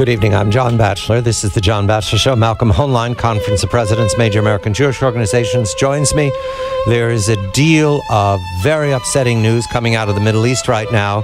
Good evening. I'm John Batchelor. This is the John Batchelor Show. Malcolm Hoenlein, Conference of Presidents, Major American Jewish Organizations, joins me. There is a deal of very upsetting news coming out of the Middle East right now,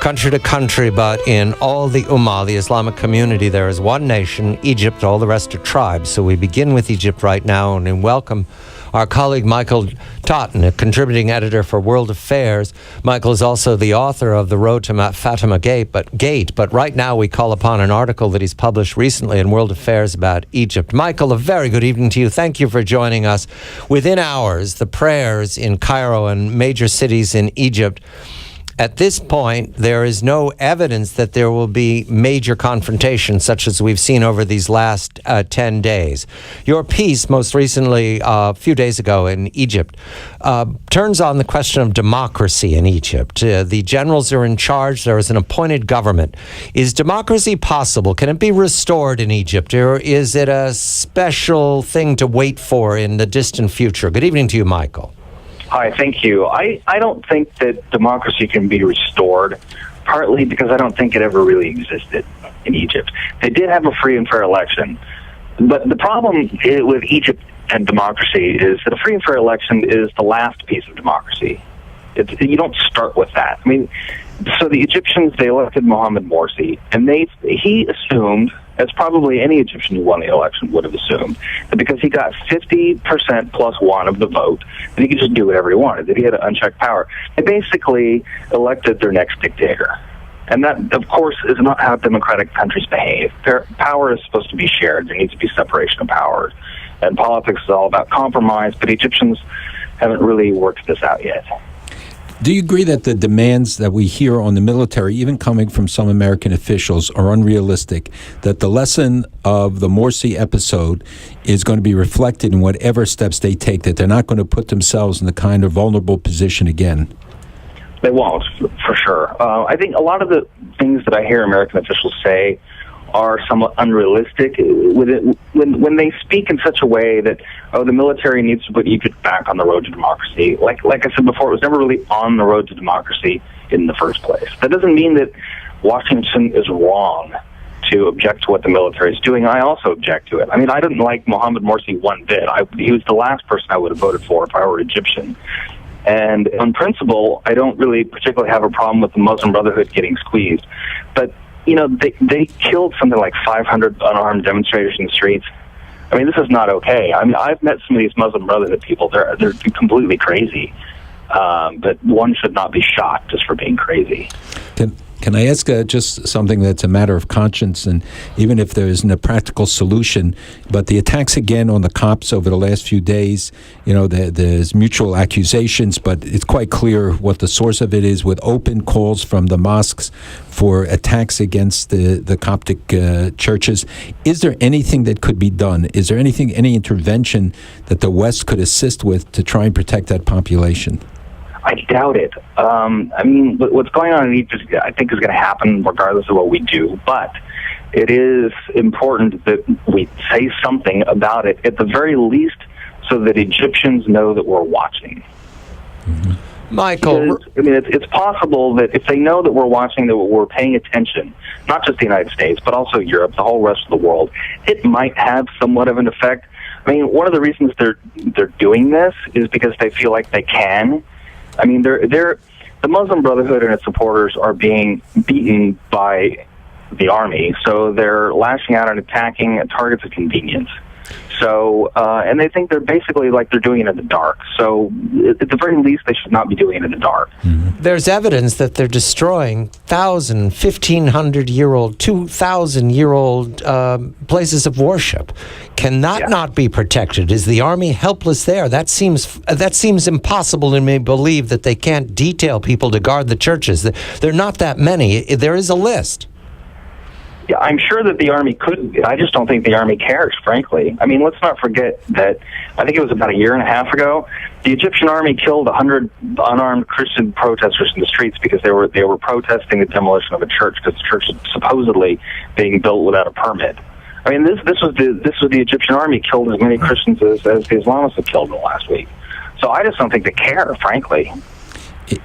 country to country, but in all the Ummah, the Islamic community, there is one nation, Egypt. All the rest are tribes. So we begin with Egypt right now, and we welcome our colleague Michael Totten, a contributing editor for World Affairs. Michael is also the author of The Road to Fatima Gate, but right now we call upon an article that he's published recently in World Affairs about Egypt. Michael, a very good evening to you. Thank you for joining us. Within hours, the prayers in Cairo and major cities in Egypt. At this point, there is no evidence that there will be major confrontation, such as we've seen over these last 10 days. Your piece, most recently, a few days ago in Egypt, turns on the question of democracy in Egypt. The generals are in charge. There is an appointed government. Is democracy possible? Can it be restored in Egypt, or is it a special thing to wait for in the distant future? Good evening to you, Michael. Hi, thank you. I don't think that democracy can be restored, partly because I don't think it ever really existed in Egypt. They did have a free and fair election, but the problem with Egypt and democracy is that a free and fair election is the last piece of democracy. You don't start with that. I mean, so the Egyptians, they elected Mohamed Morsi, and he assumed, as probably any Egyptian who won the election would have assumed, that because he got 50% plus one of the vote, that he could just do whatever he wanted, that he had unchecked power. They basically elected their next dictator. And that, of course, is not how democratic countries behave. Power is supposed to be shared. There needs to be separation of powers. And politics is all about compromise, but Egyptians haven't really worked this out yet. Do you agree that the demands that we hear on the military, even coming from some American officials, are unrealistic, that the lesson of the Morsi episode is going to be reflected in whatever steps they take, that they're not going to put themselves in the kind of vulnerable position again? They won't, for sure. I think a lot of the things that I hear American officials say are somewhat unrealistic when they speak in such a way that, the military needs to put Egypt back on the road to democracy. Like I said before, it was never really on the road to democracy in the first place. That doesn't mean that Washington is wrong to object to what the military is doing. I also object to it. I mean, I didn't like Mohamed Morsi one bit. He was the last person I would have voted for if I were Egyptian. And on principle, I don't really particularly have a problem with the Muslim Brotherhood getting squeezed. But they killed something like 500 unarmed demonstrators in the streets. I mean, this is not okay. I mean, I've met some of these Muslim Brotherhood people. They're completely crazy. But one should not be shot just for being crazy. Can I ask just something that's a matter of conscience, and even if there isn't a practical solution, but the attacks again on the Copts over the last few days, there's mutual accusations, but it's quite clear what the source of it is, with open calls from the mosques for attacks against the Coptic churches. Is there anything that could be done? Is there any intervention that the West could assist with to try and protect that population? I doubt it. I mean, what's going on in Egypt, I think, is going to happen regardless of what we do. But it is important that we say something about it, at the very least, so that Egyptians know that we're watching. Mm-hmm. Michael, it's possible that if they know that we're watching, that we're paying attention, not just the United States, but also Europe, the whole rest of the world, it might have somewhat of an effect. I mean, one of the reasons they're doing this is because they feel like they can. I mean, the Muslim Brotherhood and its supporters are being beaten by the army, so they're lashing out and attacking at targets of convenience. So, and they think they're basically like they're doing it in the dark. So, at the very least, they should not be doing it in the dark. Mm-hmm. There's evidence that they're destroying 1,000, 1,500-year-old, 2,000-year-old places of worship. Can that not be protected? Is the army helpless there? That seems impossible to me believe that they can't detail people to guard the churches. There are not that many. There is a list. Yeah, I'm sure that the Army could. I just don't think the Army cares, frankly. I mean, let's not forget that I think it was about a year and a half ago, the Egyptian Army killed 100 unarmed Christian protesters in the streets because they were protesting the demolition of a church, because the church is supposedly being built without a permit. I mean, this was the Egyptian Army killed as many Christians as the Islamists have killed in the last week. So I just don't think they care, frankly.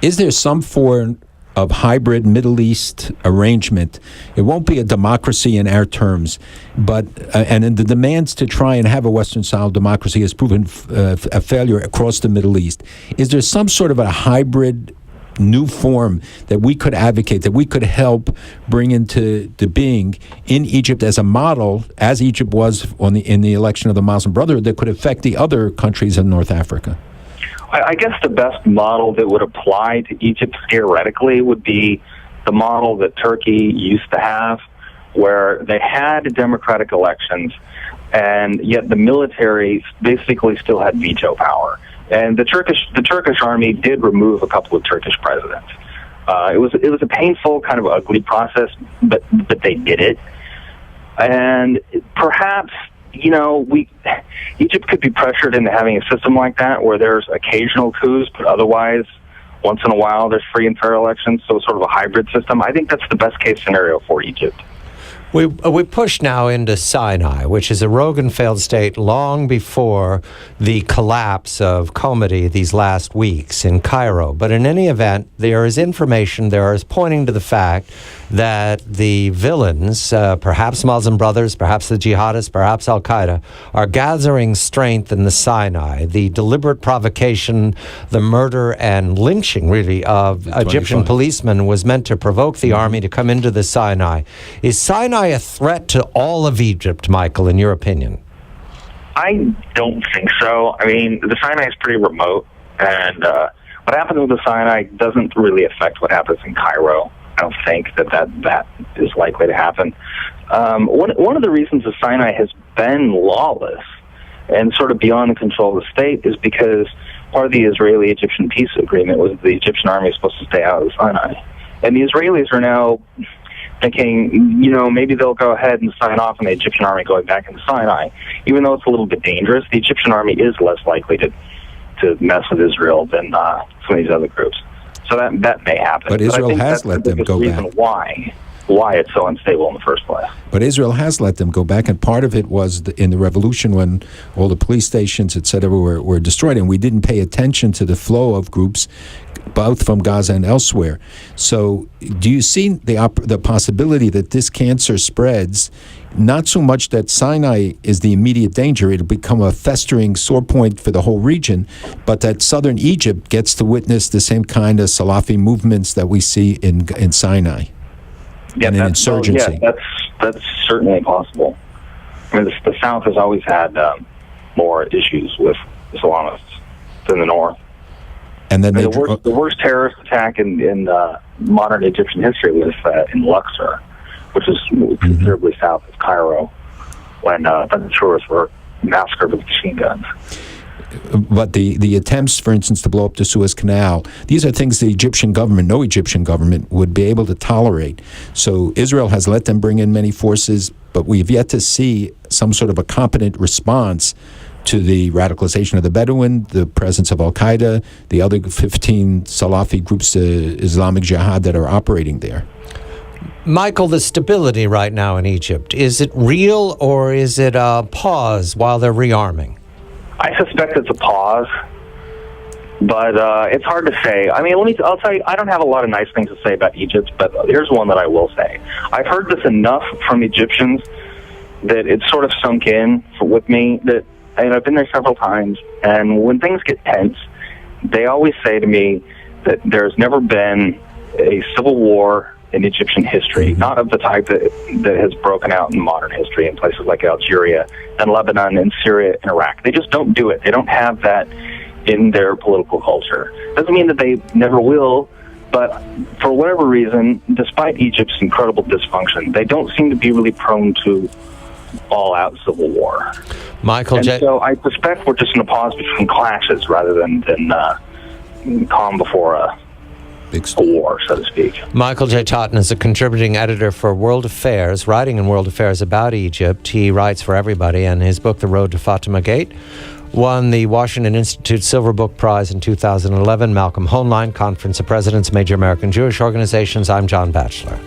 Is there some form of hybrid Middle East arrangement. It won't be a democracy in our terms, but and in the demands to try and have a Western-style democracy has proven a failure across the Middle East. Is there some sort of a hybrid new form that we could advocate, that we could help bring into being in Egypt as a model, as Egypt was in the election of the Muslim Brotherhood, that could affect the other countries in North Africa? I guess the best model that would apply to Egypt theoretically would be the model that Turkey used to have, where they had democratic elections, and yet the military basically still had veto power. And the Turkish army did remove a couple of Turkish presidents. It was a painful, kind of ugly process, but they did it. And perhaps, Egypt could be pressured into having a system like that, where there's occasional coups, but otherwise, once in a while, there's free and fair elections. So sort of a hybrid system. I think that's the best case scenario for Egypt. We push now into Sinai, which is a rogue and failed state long before the collapse of Comity these last weeks in Cairo. But in any event, there is information there is pointing to the fact that the villains, perhaps Muslim Brothers, perhaps the jihadists, perhaps Al-Qaeda, are gathering strength in the Sinai. The deliberate provocation, the murder and lynching, really, of Egyptian policemen was meant to provoke the army to come into the Sinai. Is Sinai a threat to all of Egypt, Michael, in your opinion? I don't think so. I mean, the Sinai is pretty remote, and what happens with the Sinai doesn't really affect what happens in Cairo. I don't think that is likely to happen. One of the reasons the Sinai has been lawless and sort of beyond the control of the state is because part of the Israeli-Egyptian peace agreement was the Egyptian army is supposed to stay out of the Sinai. And the Israelis are now thinking, maybe they'll go ahead and sign off on the Egyptian army going back into Sinai. Even though it's a little bit dangerous, the Egyptian army is less likely to mess with Israel than some of these other groups. So that may happen. But Israel has let them go back. Why it's so unstable in the first place. But Israel has let them go back, and part of it was in the revolution when all the police stations, etc., were destroyed, and we didn't pay attention to the flow of groups, both from Gaza and elsewhere. So do you see the possibility that this cancer spreads, not so much that Sinai is the immediate danger, it'll become a festering sore point for the whole region, but that southern Egypt gets to witness the same kind of Salafi movements that we see in Sinai? Yeah, and an insurgency. That's certainly possible. I mean, the South has always had more issues with Islamists than the North. And then the worst terrorist attack in modern Egyptian history was in Luxor, which is considerably south of Cairo, when the tourists were massacred with machine guns. But the attempts, for instance, to blow up the Suez Canal, these are things the Egyptian government, no Egyptian government, would be able to tolerate. So Israel has let them bring in many forces, but we've yet to see some sort of a competent response to the radicalization of the Bedouin, the presence of Al-Qaeda, the other 15 Salafi groups, Islamic Jihad, that are operating there. Michael, the stability right now in Egypt, is it real or is it a pause while they're rearming? I suspect it's a pause, but it's hard to say. I mean, I'll tell you, I don't have a lot of nice things to say about Egypt, but here's one that I will say. I've heard this enough from Egyptians that it's sort of sunk in with me that, and I've been there several times, and when things get tense, they always say to me that there's never been a civil war in Egyptian history, not of the type that has broken out in modern history in places like Algeria and Lebanon and Syria and Iraq. They just don't do it. They don't have that in their political culture. Doesn't mean that they never will, but for whatever reason, despite Egypt's incredible dysfunction, they don't seem to be really prone to all-out civil war. Michael, so I suspect we're just in a pause between clashes rather than calm before a war, so to speak. Michael J. Totten is a contributing editor for World Affairs, writing in World Affairs about Egypt. He writes for everybody, and his book, The Road to Fatima Gate, won the Washington Institute Silver Book Prize in 2011. Malcolm Hoenlein, Conference of Presidents, Major American Jewish Organizations. I'm John Batchelor.